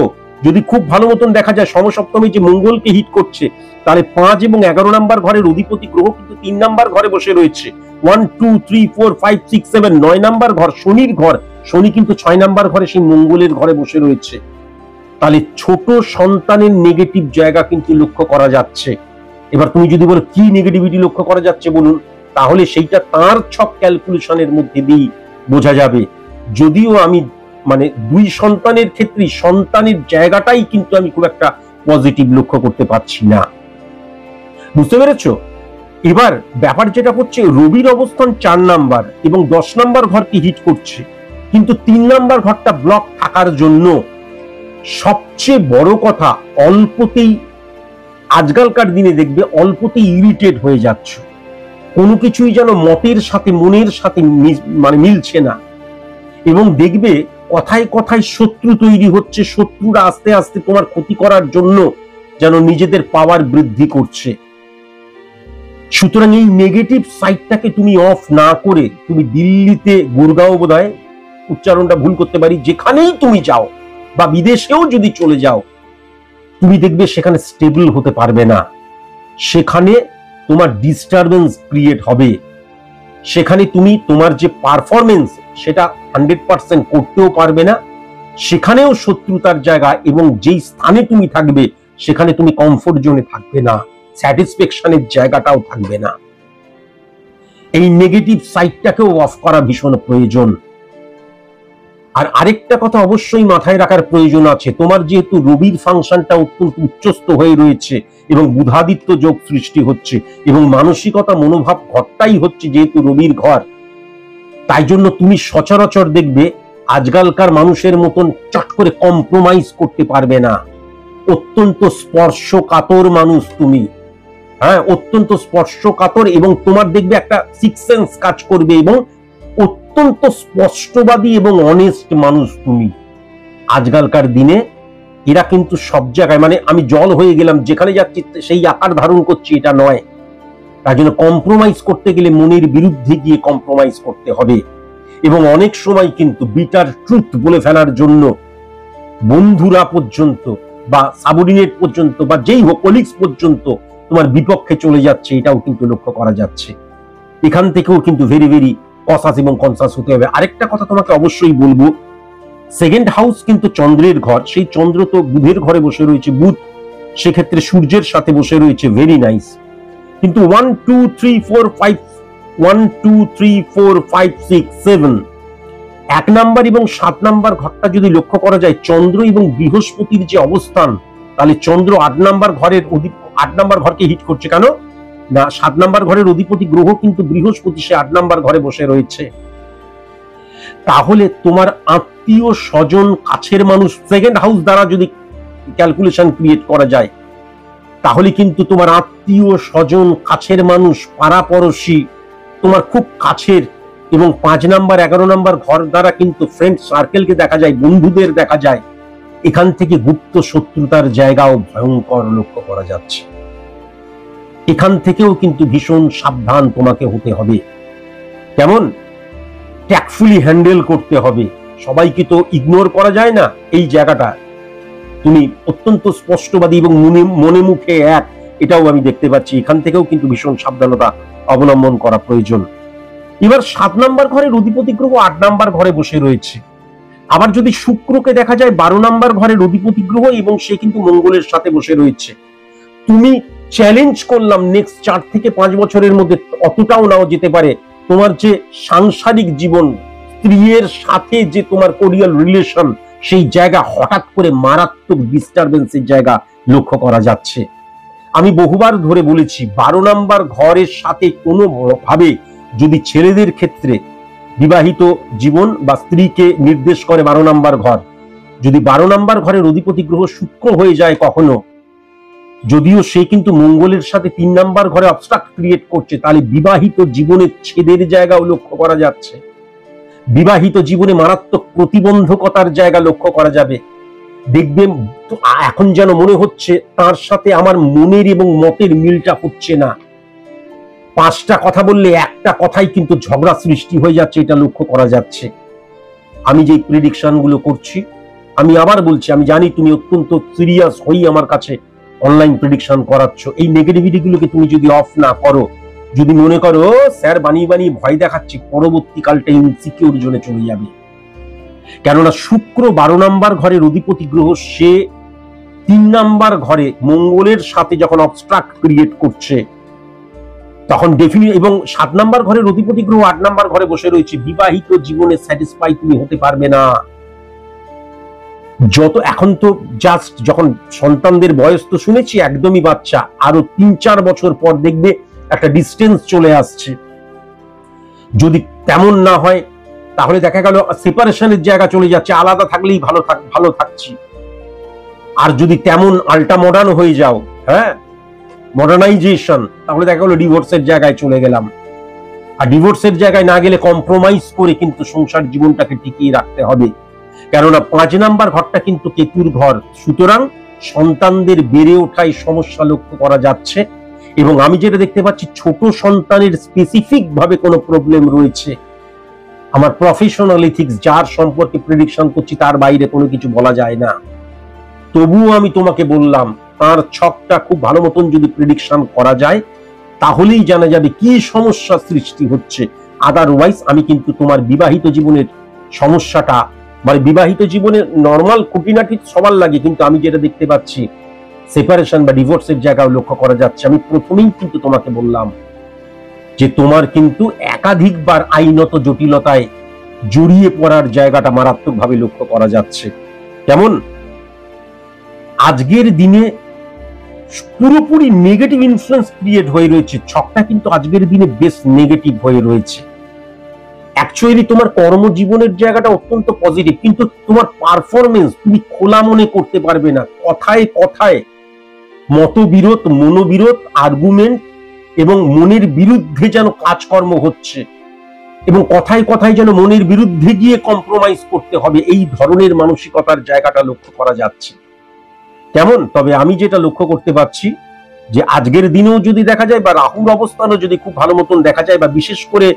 যদি খুব ভালো মতন দেখা যায়, সমসপ্তমী যে মঙ্গলকে হিট করছে, তাহলে 5 এবং 11 নাম্বার ঘরের অধিপতি গ্রহ কিন্তু 3 নাম্বার ঘরে বসে রয়েছে। 1 2 3 4 5 6 7 9 নাম্বার ঘর শনির ঘর, শনি কিন্তু 6 নাম্বার ঘরে সেই মঙ্গলের ঘরে বসে রয়েছে। তাহলে ছোট সন্তানের নেগেটিভ জায়গা কিন্তু লক্ষ্য করা যাচ্ছে। এবার তুমি যদি বলো কি নেগেটিভিটি লক্ষ্য করা যাচ্ছে বলুন, তাহলে সেইটা তার ছক ক্যালকুলেশনের মধ্যে দিয়ে বোঝা যাবে। যদিও আমি মানে 2 সন্তানের ক্ষেত্রে সন্তানের জায়গাটাই কিন্তু আমি খুব একটা পজিটিভ লক্ষ্য করতে পারছি না। বুঝতে পেরেছো? এবার ব্যাপার যেটা হচ্ছে, রবির অবস্থান 4 নাম্বার এবং 10 নাম্বার ঘরকে হিট করছে, কিন্তু 3 নাম্বার ঘরটা ব্লক থাকার জন্য সবচেয়ে বড় কথা, অল্পতেই আজকালকার দিনে দেখবে অল্পতেই ইরিটেট হয়ে যাচ্ছে। কোনো কিছুই যেন মতের সাথে মনের সাথে মানে মিলছে না, এবং দেখবে কথায় কথায় শত্রু তৈরি হচ্ছে, শত্রুরা আস্তে আস্তে তোমার ক্ষতি করার জন্য যেন নিজেদের পাওয়ার বৃদ্ধি করছে। সুতরাং এই নেগেটিভ সাইডটাকে তুমি অফ না করে তুমি দিল্লিতে, গুরগাঁও বোধহয় উচ্চারণটা ভুল করতে পারি, যেখানেই তুমি যাও বা বিদেশেও যদি চলে যাও, তুমি দেখবে সেখানে স্টেবল হতে পারবে না, সেখানে তোমার ডিস্টারবেন্স ক্রিয়েট হবে, সেখানে তুমি তোমার যে পারফরমেন্স সেটা 100% করতেও পারবে না, সেখানেও শত্রুতার জায়গা, এবং যেই স্থানে তুমি থাকবে সেখানে তুমি কমফোর্ট জোনে থাকবে না, স্যাটিসফ্যাকশনের জায়গাটাও থাকবে না। এই নেগেটিভ সাইডটাকেও অফ করা ভীষণ প্রয়োজন। আর আরেকটা কথা অবশ্যই মাথায় রাখার প্রয়োজন আছে, তোমার যেহেতু রবির ফাংশনটা অত্যন্ত উচ্চস্থ হয়ে রয়েছে এবং বুধাদিত্য যোগ সৃষ্টি হচ্ছে এবং মানসিকতা মনোভাব ঘরটাই হচ্ছে যেহেতু রবির ঘর, তাই জন্য তুমি সচরাচর দেখবে আজকালকার মানুষের মতন চট করে কম্প্রোমাইজ করতে পারবে না, অত্যন্ত স্পর্শকাতর মানুষ তুমি, হ্যাঁ অত্যন্ত স্পর্শকাতর, এবং তোমার দেখবে একটা সিক্স সেন্স কাজ করবে, এবং অত্যন্ত স্পষ্টবাদী এবং অনেস্ট মানুষ তুমি। আজকালকার দিনে এরা কিন্তু সব জায়গায়, মানে আমি জল হয়ে গেলাম, যেখানে যাচ্ছি সেই আকার ধারণ করছি এটা নয়, তার জন্য কম্প্রোমাইজ করতে গেলে মনের বিরুদ্ধে গিয়ে কম্প্রোমাইজ করতে হবে, এবং অনেক সময় কিন্তু বিটার ট্রুথ বলে ফেলার জন্য বন্ধুরা পর্যন্ত বা সাবঅর্ডিনেট পর্যন্ত বা যেই হোক কলিগস পর্যন্ত তোমার বিপক্ষে চলে যাচ্ছে, এটাও কিন্তু লক্ষ্য করা যাচ্ছে। এখান থেকেও কিন্তু ভেরি ভেরি কসাস এবং কনসাস হতে হবে। আরেকটা কথা তোমাকে অবশ্যই বলবো, সেকেন্ড হাউস কিন্তু চন্দ্রের ঘর, সেই চন্দ্র তো বুধের ঘরে বসে রয়েছে, বুধ সেক্ষেত্রে সূর্যের সাথে বসে রয়েছে, ভেরি নাইস। কিন্তু 1 2 3 4 5 1 2 3 4 5 6 7 1 নাম্বার এবং 7 নাম্বার ঘরটা যদি লক্ষ্য করা যায়, চন্দ্র এবং বৃহস্পতির যে অবস্থান, তাহলে চন্দ্র 8 নাম্বার ঘরের 8 নাম্বার ঘরকে হিট করছে, কেন না 7 নাম্বার ঘরের অধিপতি গ্রহ কিন্তু বৃহস্পতি, সে 8 নাম্বার ঘরে বসে রয়েছে। তাহলে তোমার আত্মীয় স্বজন কাছের মানুষ সেকেন্ড হাউস দ্বারা যদি ক্যালকুলেশন ক্রিয়েট করা যায়, তাহলে কিন্তু তোমার আত্মীয় স্বজন কাছের মানুষ পাড়াপড়শি তোমার খুব কাছের, এবং 5 নাম্বার 11 নাম্বার ঘর দ্বারা কিন্তু ফ্রেন্ড সার্কেলকে দেখা যায়, বন্ধুদের দেখা যায়, এখান থেকে গুপ্ত শত্রুতার জায়গাও ভয়ঙ্কর লক্ষ্য করা যাচ্ছে। এখান থেকেও কিন্তু ভীষণ সাবধান তোমাকে হতে হবে, কেমন ট্যাক্টফুলি হ্যান্ডেল করতে হবে, সবাইকে তো ইগনোর করা যায় না, এই জায়গাটা তুমি অত্যন্ত স্পষ্টবাদী এবং মনে মুখে এক, এটাও আমি দেখতে পাচ্ছি, এখান থেকেও কিন্তু ভীষণ সাবধানতা অবলম্বন করা প্রয়োজন। এবার 7 নাম্বার ঘরের অধিপতি গ্রহ 8 নাম্বার ঘরে বসে রয়েছে, আবার যদি শুক্রকে দেখা যায় 12 নাম্বার ঘরের অধিপতি গ্রহ, এবং সে কিন্তু মঙ্গলের সাথে বসে রয়েছে। তুমি চ্যালেঞ্জ করলাম নেক্সট 4 থেকে 5 বছরের মধ্যে, অতটাও নাও যেতে পারে, তোমার যে সাংসারিক জীবন, স্ত্রীর সাথে যে তোমার কোরিয়াল রিলেশন, সেই জায়গা হঠাৎ করে মারাত্মক ডিস্টারবেন্সের জায়গা লক্ষ্য করা যাচ্ছে। আমি বহুবার ধরে বলেছি, 12 নাম্বার ঘরের সাথে কোনো ভাবে যদি ছেলেদের ক্ষেত্রে বিবাহিত জীবন বা স্ত্রীকে নির্দেশ করে 12 নাম্বার ঘর, যদি 12 নাম্বার ঘরের অধিপতি গ্রহ শুক্র হয়ে যায় কখনো, যদিও সে কিন্তু মঙ্গলের সাথে 3 নাম্বার ঘরে অবস্ট্রাক্ট ক্রিয়েট করছে, তাহলে বিবাহিত জীবনে ছেদের জায়গাও লক্ষ্য করা যাচ্ছে, বিবাহিত জীবনে মারাত্মক প্রতিবন্ধকতার জায়গা লক্ষ্য করা যাবে। দেখবে এখন যেন মনে হচ্ছে তার সাথে আমার মনের এবং মতের মিলটা হচ্ছে না, 5টা কথা বললে একটা কথাই কিন্তু ঝগড়া সৃষ্টি হয়ে যাচ্ছে, এটা লক্ষ্য করা যাচ্ছে। আমি যে প্রেডিকশন গুলো করছি, আমি আবার বলছি, আমি জানি তুমি অত্যন্ত সিরিয়াস হই আমার কাছে অনলাইন প্রেডিকশন করাচ্ছ, এই নেগেটিভিটি গুলোকে তুমি যদি অফ না করো, যদি মনে করো স্যার বানিয়ে বানিয়ে ভয় দেখাচ্ছি, পরবর্তীকালটা ইনসিকিউর জোনে চলে যাবে। কেননা শুক্র 12 নাম্বার ঘরের অধিপতি গ্রহ, সে 3 নাম্বার ঘরে মঙ্গলের সাথে যখন অবস্ট্রাক্ট ক্রিয়েট করছে, তখন ডেফিনিট, এবং 7 নাম্বার ঘরের অধিপতি গ্রহ 8 নাম্বার ঘরে বসে রয়েছে, বিবাহিত জীবনে স্যাটিসফাই তুমি হতে পারবে না। যত এখন তো জাস্ট যখন সন্তানদের বয়স তো শুনেছি একদমই বাচ্চা, আরো 3-4 বছর পর দেখবে একটা ডিস্টেন্স চলে আসছে। যদি তেমন না হয় তাহলে দেখা গেল সেপারেশনের জায়গা চলে যাচ্ছে, আলাদা থাকলেই ভালো থাকছি। আর যদি তেমন আল্টা মডার্ন হয়ে যাও, হ্যাঁ মডার্নাইজেশন, তাহলে দেখা গেল ডিভোর্সের জায়গায় চলে গেলাম। আর ডিভোর্সের জায়গায় না গেলে কম্প্রোমাইজ করে কিন্তু সংসার জীবনটাকে টিকিয়ে রাখতে হবে, কেননা 5 নাম্বার ঘরটা কিন্তু কেতুর ঘর। সুতরাং সন্তানদের বেড়ে ওঠায় সমস্যা লক্ষ্য করা যাচ্ছে, এবং আমি যেটা দেখতে পাচ্ছি ছোট সন্তানের স্পেসিফিক ভাবে কোনো প্রবলেম রয়েছে। আমার প্রফেশনাল এথিক্স যার সম্পর্কে প্রেডিকশন করছি তার বাইরে কোনো কিছু বলা যায় না, তবুও আমি তোমাকে বললাম তার ছকটা খুব ভালো মতন যদি প্রেডিকশন করা যায় তাহলেই জানা যাবে কি সমস্যা সৃষ্টি হচ্ছে। আদারওয়াইজ আমি কিন্তু তোমার বিবাহিত জীবনের সমস্যাটা, মানে বিবাহিত জীবনে নর্মাল খুঁটিনাটি সবার লাগে, কিন্তু আমি যেটা দেখতে পাচ্ছি সেপারেশন বা ডিভোর্সের জায়গাও লক্ষ্য করা যাচ্ছে। আমি প্রথমেই কিন্তু তোমাকে বললাম যে তোমার কিন্তু একাধিকবার আইনত জটিলতায় জড়িয়ে পড়ার জায়গাটা মারাত্মকভাবে লক্ষ্য করা যাচ্ছে। কেমন আজকের দিনে পুরোপুরি নেগেটিভ ইনফ্লুয়েন্স ক্রিয়েট হয়ে রয়েছে, ছকটা কিন্তু আজকের দিনে বেশ নেগেটিভ হয়ে রয়েছে। অ্যাকচুয়ালি তোমার কর্মজীবনের জায়গাটা অত্যন্ত পজিটিভ, কিন্তু তোমার পারফরমেন্স তুমি খোলা মনে করতে পারবে না। কথায় কথায় মতবিরোধ, মনোবিরোধ, আর্গুমেন্ট এবং মনের বিরুদ্ধে যেন কাজকর্ম হচ্ছে, এবং কথায় কথায় যেন মনের বিরুদ্ধে গিয়ে কম্প্রোমাইজ করতে হবে, এই ধরনের মানসিকতার জায়গাটা লক্ষ্য করা যাচ্ছে। কেমন তবে আমি যেটা লক্ষ্য করতে পারছি যে আজকের দিনেও যদি দেখা যায় বা রাহুর অবস্থানও যদি খুব ভালো মতন দেখা যায়, বা বিশেষ করে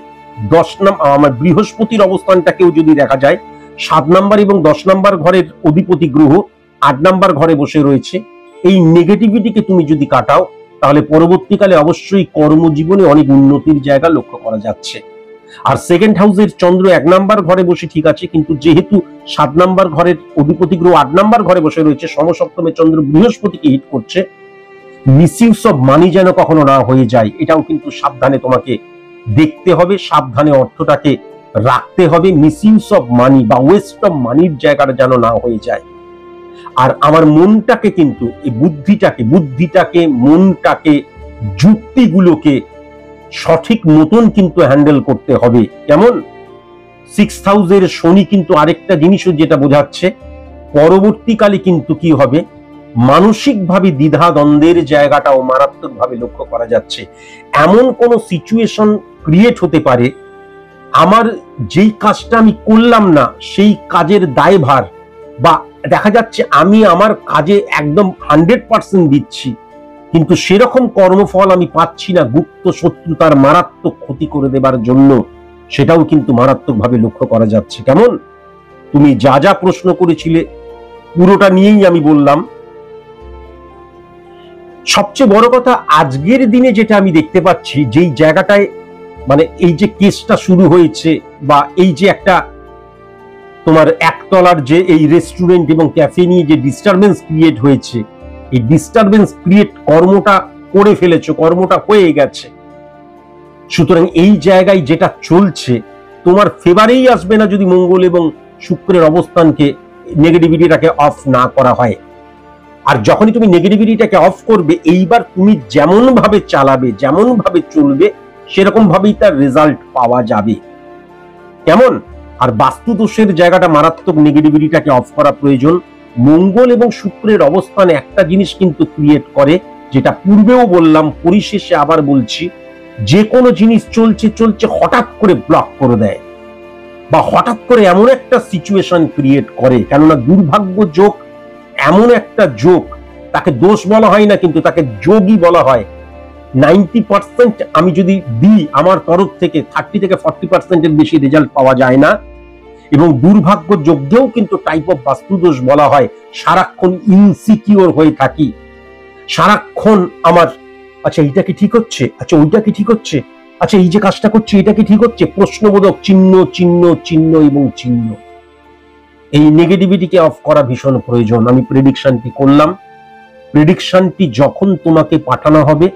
10 নাম্বার আমার বৃহস্পতির অবস্থানটাকেও যদি দেখা যায়, 7 নাম্বার এবং 10 নাম্বার ঘরের অধিপতি গ্রহ 8 নাম্বার ঘরে বসে রয়েছে, এই নেগেটিভিটিকে তুমি যদি কাটাও তাহলে পরবর্তীকালে অবশ্যই কর্মজীবনে অনেক উন্নতির জায়গা লক্ষ্য করা যাচ্ছে। আর সেকেন্ড হাউসের চন্দ্র 1 নাম্বার ঘরে বসে ঠিক আছে, কিন্তু যেহেতু 7 নাম্বার ঘরের অধিপতি গ্রহ 8 নাম্বার ঘরে বসে রয়েছে, সমসপ্তমে চন্দ্র বৃহস্পতিকে হিট করছে, মিসইউজ অফ মানি যেন কখনো না হয়ে যায়, এটাও কিন্তু সাবধানে তোমাকে দেখতে হবে, সাবধানে অর্থটাকে রাখতে হবে। মিসইউজ অফ মানি বা ওয়েস্ট অফ মানির জায়গাটা যেন না হয়ে যায়। আর আমার মনটাকে কিন্তু এই বুদ্ধিটাকে মনটাকে যুক্তিগুলোকে সঠিক মতন কিন্তু হ্যান্ডেল করতে হবে। কেমন 6th হাউসের শনি কিন্তু আরেকটা জিনিসও যেটা বোঝাচ্ছে, পরবর্তীকালে কিন্তু কি হবে, মানসিকভাবে দ্বিধা দ্বন্দ্বের জায়গাটাও মারাত্মকভাবে লক্ষ্য করা যাচ্ছে। এমন কোন সিচুয়েশন ক্রিয়েট হতে পারে, আমার যেই কাজটা আমি করলাম না সেই কাজের দায়ভার, বা দেখা যাচ্ছে আমি আমার কাজে একদম 100% দিচ্ছি কিন্তু সেরকম কর্মফল আমি পাচ্ছি না, গুপ্ত শত্রু তার মারাত্মক ক্ষতি করে দেবার জন্য, সেটাও কিন্তু মারাত্মকভাবে লক্ষ্য করা যাচ্ছে। কেমন তুমি যা যা প্রশ্ন করেছিলে পুরোটা নিয়েই আমি বললাম। সবচেয়ে বড় কথা আজকের দিনে যেটা আমি দেখতে পাচ্ছি, যেই জায়গাটায় মানে এই যে কেসটা শুরু হয়েছে, বা এই যে একটা তোমার একতলার যে এই রেস্টুরেন্ট এবং ক্যাফে নিয়ে যে ডিস্টারবেন্স ক্রিয়েট হয়েছে, এই ডিস্টারবেন্স ক্রিয়েট কর্মটা করে ফেলেছো, কর্মটা হয়ে গেছে। সুতরাং এই জায়গায় যেটা চলছে তোমার ফেভারেই আসবে না যদি মঙ্গল এবং শুক্রের অবস্থানকে, নেগেটিভিটিটাকে অফ না করা হয়। আর যখনই তুমি নেগেটিভিটিটাকে অফ করবে, এইবার তুমি যেমন ভাবে চালাবে, যেমন ভাবে চলবে, সেরকম ভাবেই তার রেজাল্ট পাওয়া যাবে। কেমন আর বাস্তু দোষের জায়গাটা মারাত্মক, নেগেটিভিটিটাকে অফ করা প্রয়োজন। মঙ্গল এবং শুক্রের অবস্থান একটা জিনিস কিন্তু ক্রিয়েট করে, যেটা পূর্বেও বললাম, পরিশেষে আবার বলছি, যে কোনো জিনিস চলছে চলছে হঠাৎ করে ব্লক করে দেয়, বা হঠাৎ করে এমন একটা সিচুয়েশন ক্রিয়েট করে। কেননা দুর্ভাগ্য যোগ এমন একটা যোগ, তাকে দোষ বলা হয় না, কিন্তু তাকে যোগই বলা হয়। 90% আমি যদি দিই আমার তরফ থেকে, 30 থেকে 40% এর বেশি রেজাল্ট পাওয়া যায় না। এবং দুর্ভাগ্য যোগ্যেও কিন্তু টাইপ অফ বাস্তুদোষ বলা হয়। সারাক্ষণ ইনসিকিউর হয়ে থাকি, সারাক্ষণ আমার আচ্ছা এইটা কি ঠিক হচ্ছে, আচ্ছা ওইটা কি ঠিক হচ্ছে, আচ্ছা এই যে কাজটা করছি এটা কি ঠিক হচ্ছে, প্রশ্নবোধক চিহ্ন চিহ্ন চিহ্ন এবং চিহ্ন। এই নেগেটিভিটিকে অফ করা ভীষণ প্রয়োজন। আমি প্রেডিকশনটি করলাম, প্রেডিকশনটি যখন তোমাকে পাঠানো হবে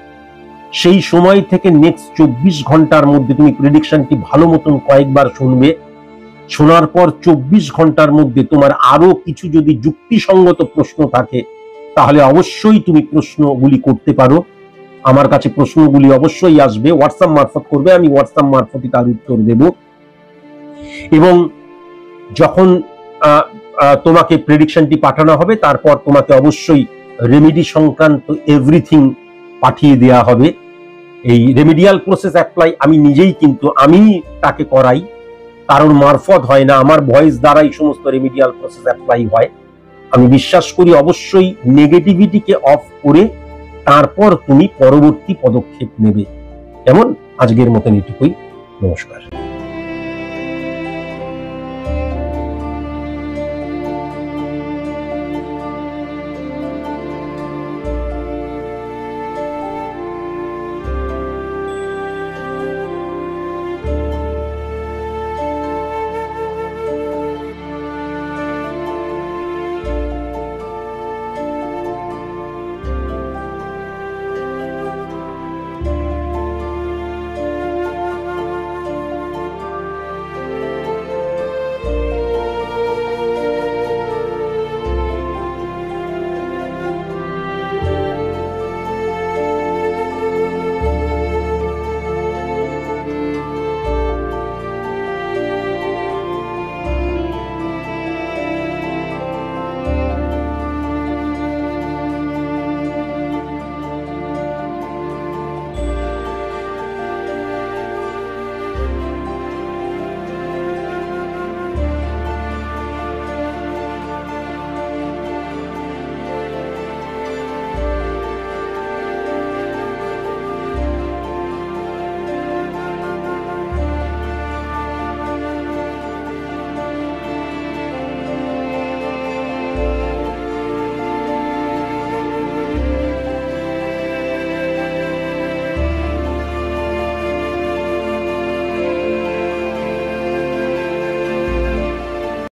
সেই সময় থেকে নেক্সট 24 ঘন্টার মধ্যে তুমি প্রেডিকশনটি ভালো মতন কয়েকবার শুনবে। শোনার পর 24 ঘন্টার মধ্যে তোমার আরো কিছু যদি যুক্তিসঙ্গত প্রশ্ন থাকে তাহলে অবশ্যই তুমি প্রশ্নগুলি করতে পারো। আমার কাছে প্রশ্নগুলি অবশ্যই আসবে, হোয়াটসঅ্যাপ মারফত করবে, আমি হোয়াটসঅ্যাপ মারফতই তার উত্তর দেব। এবং যখন তোমাকে প্রেডিকশনটি পাঠানো হবে তারপর তোমাকে অবশ্যই রেমেডি সংক্রান্ত এভরিথিং পাঠিয়ে দেওয়া হবে। এই রেমিডিয়াল প্রসেস অ্যাপ্লাই আমি নিজেই কিন্তু আমি তাকে করাই, কারণ মারফত হয় না, আমার ভয়েস দ্বারাই সমস্ত রেমিডিয়াল প্রসেস অ্যাপ্লাই হয়। আমি বিশ্বাস করি অবশ্যই নেগেটিভিটিকে অফ করে তারপর তুমি পরবর্তী পদক্ষেপ নেবে। কেমন? আজকের মতন এটুকুই। নমস্কার।